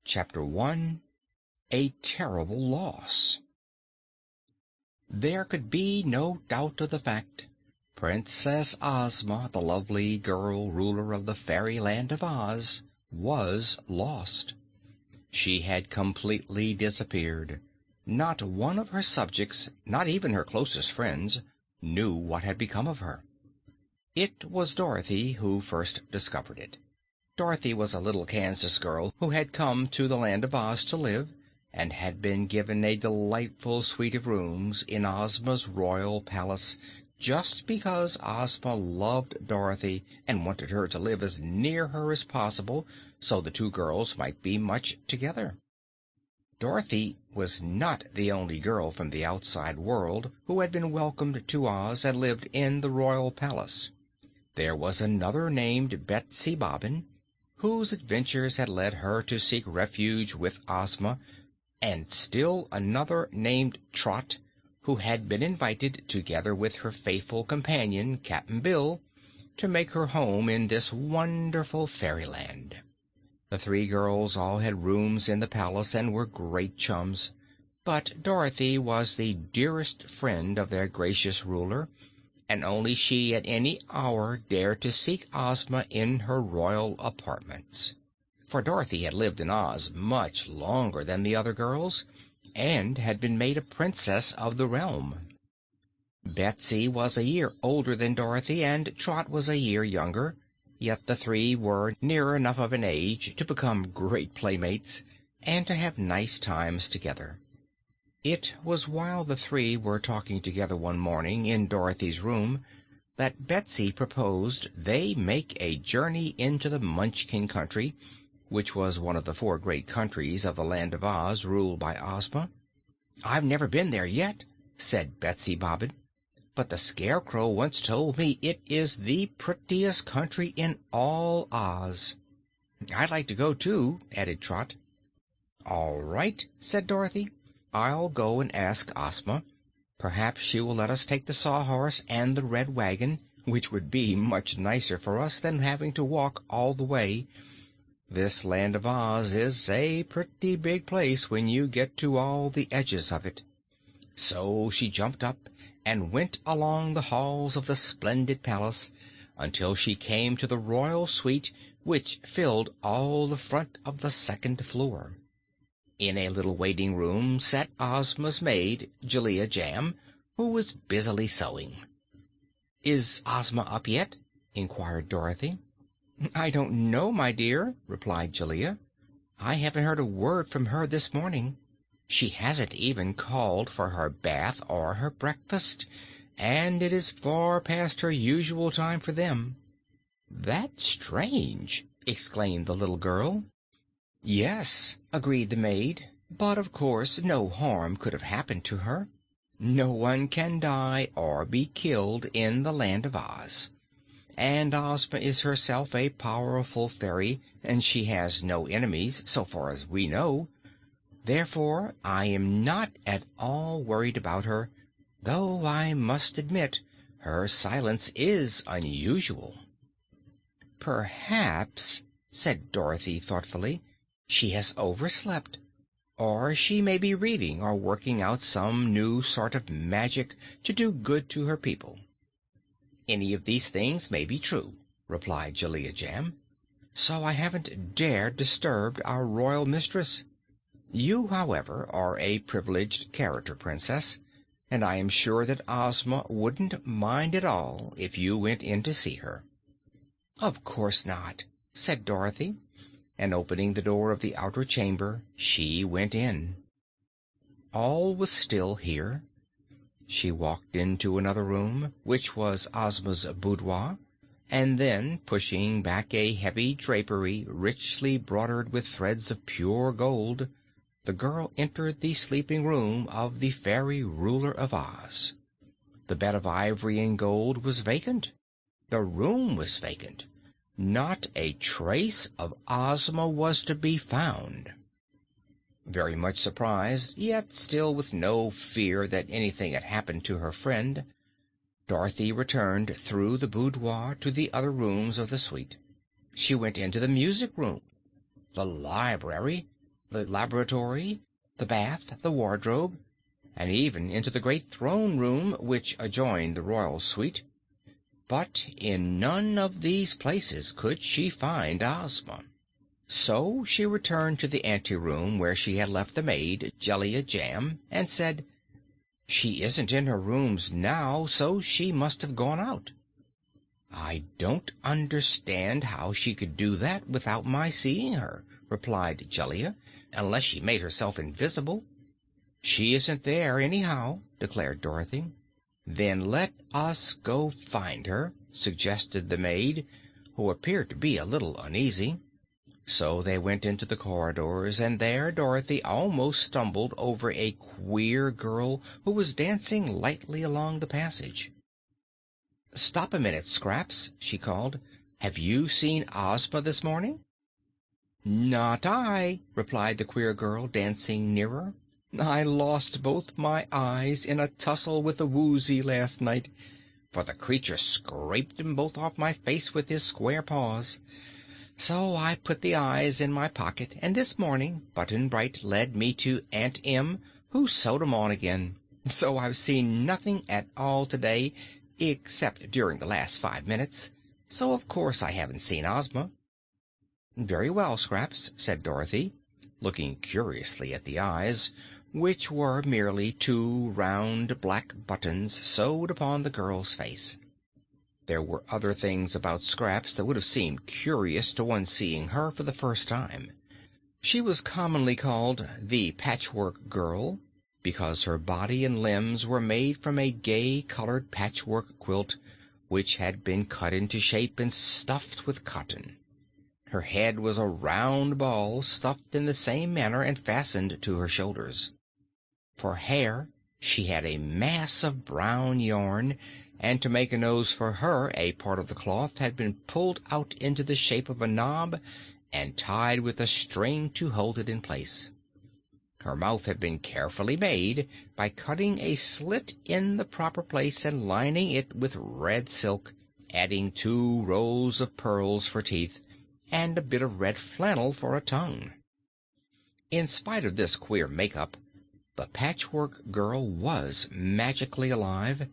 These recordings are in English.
Chapter 1. A Terrible Loss. There could be no doubt of the fact. Princess Ozma, the lovely girl ruler of the fairyland of Oz, was lost. She had completely disappeared. Not one of her subjects, not even her closest friends, knew what had become of her. It was Dorothy who first discovered it. Dorothy was a little Kansas girl who had come to the Land of Oz to live, and had been given a delightful suite of rooms in Ozma's royal palace just because Ozma loved Dorothy and wanted her to live as near her as possible so the two girls might be much together. Dorothy was not the only girl from the outside world who had been welcomed to Oz and lived in the royal palace. There was another named Betsy Bobbin, whose adventures had led her to seek refuge with Ozma, and still another named Trot, who had been invited, together with her faithful companion, Cap'n Bill, to make her home in this wonderful fairyland. The three girls all had rooms in the palace and were great chums, but Dorothy was the dearest friend of their gracious ruler, and only she at any hour dared to seek Ozma in her royal apartments. For Dorothy had lived in Oz much longer than the other girls, and had been made a princess of the realm. Betsy was a year older than Dorothy, and Trot was a year younger, yet the three were near enough of an age to become great playmates, and to have nice times together. It was while the three were talking together one morning in Dorothy's room that Betsy proposed they make a journey into the Munchkin country, which was one of the four great countries of the Land of Oz ruled by Ozma. "I've never been there yet," said Betsy Bobbin, "but the Scarecrow once told me it is the prettiest country in all Oz." "I'd like to go too," added Trot. "All right," said Dorothy. "I'll go and ask Ozma. Perhaps she will let us take the Sawhorse and the Red Wagon, which would be much nicer for us than having to walk all the way. This Land of Oz is a pretty big place when you get to all the edges of it." So she jumped up and went along the halls of the splendid palace until she came to the royal suite, which filled all the front of the second floor. In a little waiting room sat Ozma's maid, Jellia Jamb, who was busily sewing. "Is Ozma up yet?" inquired Dorothy. "I don't know, my dear," replied Jellia. "I haven't heard a word from her this morning. She hasn't even called for her bath or her breakfast, and it is far past her usual time for them." "That's strange!" exclaimed the little girl. "Yes," agreed the maid, "but of course no harm could have happened to her. No one can die or be killed in the Land of Oz. And Ozma is herself a powerful fairy, and she has no enemies, so far as we know. Therefore, I am not at all worried about her, though I must admit her silence is unusual." "Perhaps," said Dorothy thoughtfully, "she has overslept, or she may be reading or working out some new sort of magic to do good to her people." "Any of these things may be true," replied Jellia Jamb, "so I haven't dared disturb our royal mistress. You, however, are a privileged character, Princess, and I am sure that Ozma wouldn't mind at all if you went in to see her." "Of course not," said Dorothy, and opening the door of the outer chamber, she went in. All was still here. She walked into another room, which was Ozma's boudoir, and then, pushing back a heavy drapery richly broidered with threads of pure gold, the girl entered the sleeping room of the fairy ruler of Oz. The bed of ivory and gold was vacant. The room was vacant. Not a trace of Ozma was to be found. Very much surprised, yet still with no fear that anything had happened to her friend, Dorothy returned through the boudoir to the other rooms of the suite. She went into the music room, the library, the laboratory, the bath, the wardrobe, and even into the great throne room which adjoined the royal suite. But in none of these places could she find Ozma. So she returned to the anteroom where she had left the maid, Jellia Jamb, and said, "She isn't in her rooms now, so she must have gone out." "I don't understand how she could do that without my seeing her," replied Jellia, "unless she made herself invisible." "She isn't there, anyhow," declared Dorothy. "Then let us go find her," suggested the maid, who appeared to be a little uneasy. So they went into the corridors, and there Dorothy almost stumbled over a queer girl who was dancing lightly along the passage. "Stop a minute, Scraps," she called. "Have you seen Ozma this morning?" "Not I," replied the queer girl, dancing nearer. "I lost both my eyes in a tussle with the Woozy last night, for the creature scraped 'em both off my face with his square paws. So I put the eyes in my pocket, and this morning Button-Bright led me to Aunt Em, who sewed 'em on again. So I've seen nothing at all today, except during the last 5 minutes. So of course I haven't seen Ozma." "Very well, Scraps," said Dorothy, looking curiously at the eyes, which were merely two round black buttons sewed upon the girl's face. There were other things about Scraps that would have seemed curious to one seeing her for the first time. She was commonly called the Patchwork Girl because her body and limbs were made from a gay-colored patchwork quilt which had been cut into shape and stuffed with cotton. Her head was a round ball stuffed in the same manner and fastened to her shoulders. For hair, she had a mass of brown yarn, and to make a nose for her, a part of the cloth had been pulled out into the shape of a knob and tied with a string to hold it in place. Her mouth had been carefully made by cutting a slit in the proper place and lining it with red silk, adding 2 rows of pearls for teeth and a bit of red flannel for a tongue. In spite of this queer make-up, the Patchwork Girl was magically alive,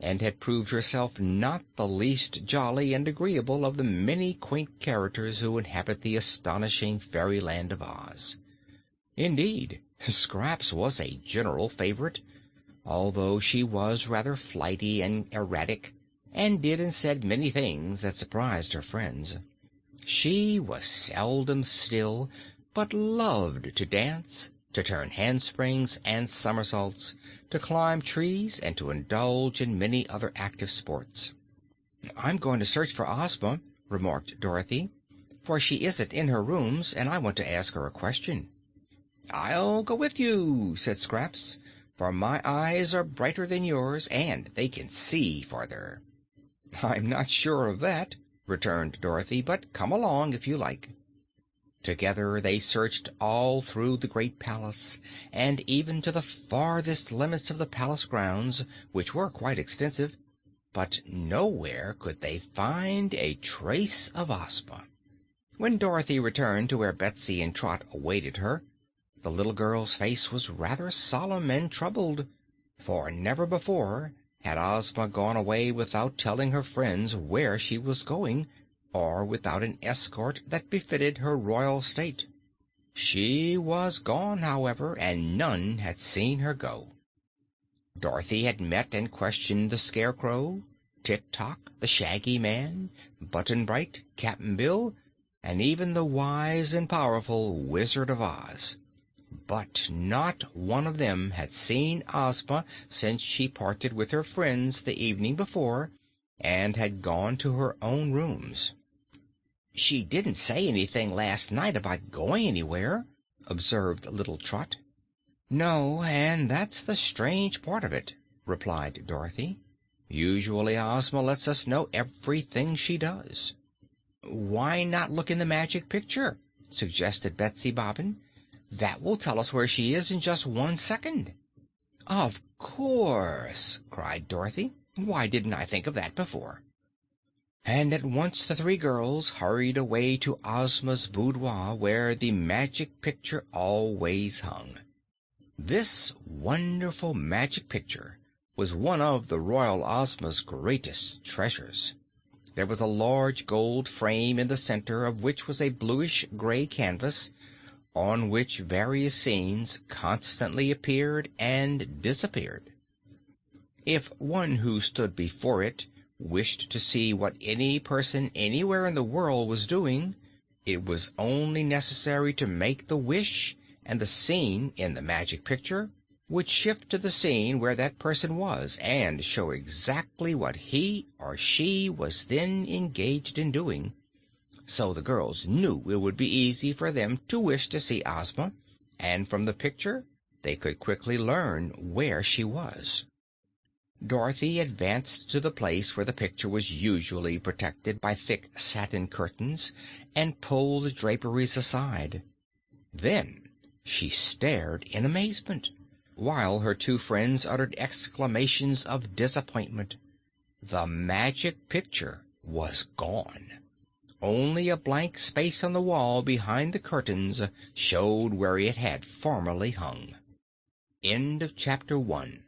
and had proved herself not the least jolly and agreeable of the many quaint characters who inhabit the astonishing fairyland of Oz. Indeed, Scraps was a general favorite, although she was rather flighty and erratic, and did and said many things that surprised her friends. She was seldom still, but loved to dance, to turn handsprings and somersaults, to climb trees, and to indulge in many other active sports. "I'm going to search for Ozma," remarked Dorothy, "for she isn't in her rooms, and I want to ask her a question." "I'll go with you," said Scraps, "for my eyes are brighter than yours, and they can see farther." "I'm not sure of that," returned Dorothy, "but come along if you like." Together they searched all through the great palace, and even to the farthest limits of the palace grounds, which were quite extensive, but nowhere could they find a trace of Ozma. When Dorothy returned to where Betsy and Trot awaited her, the little girl's face was rather solemn and troubled, for never before had Ozma gone away without telling her friends where she was going, or without an escort that befitted her royal state. She was gone, however, and none had seen her go. Dorothy had met and questioned the Scarecrow, Tik-Tok, the Shaggy Man, Button-Bright, Cap'n Bill, and even the wise and powerful Wizard of Oz. But not one of them had seen Ozma since she parted with her friends the evening before and had gone to her own rooms. "She didn't say anything last night about going anywhere," observed little Trot. "No, and that's the strange part of it," replied Dorothy. "Usually Ozma lets us know everything she does." "Why not look in the Magic Picture?" suggested Betsy Bobbin. "That will tell us where she is in just 1 second." "Of course!" cried Dorothy. "Why didn't I think of that before?" And at once the three girls hurried away to Ozma's boudoir, where the magic picture always hung. This wonderful magic picture was one of the royal Ozma's greatest treasures. There was a large gold frame in the center of which was a bluish gray canvas, on which various scenes constantly appeared and disappeared. If one who stood before it wished to see what any person anywhere in the world was doing, it was only necessary to make the wish, and the scene in the magic picture would shift to the scene where that person was and show exactly what he or she was then engaged in doing. So the girls knew it would be easy for them to wish to see Ozma, and from the picture they could quickly learn where she was. Dorothy advanced to the place where the picture was usually protected by thick satin curtains and pulled the draperies aside. Then she stared in amazement, while her two friends uttered exclamations of disappointment. The magic picture was gone. Only a blank space on the wall behind the curtains showed where it had formerly hung. End of chapter 1.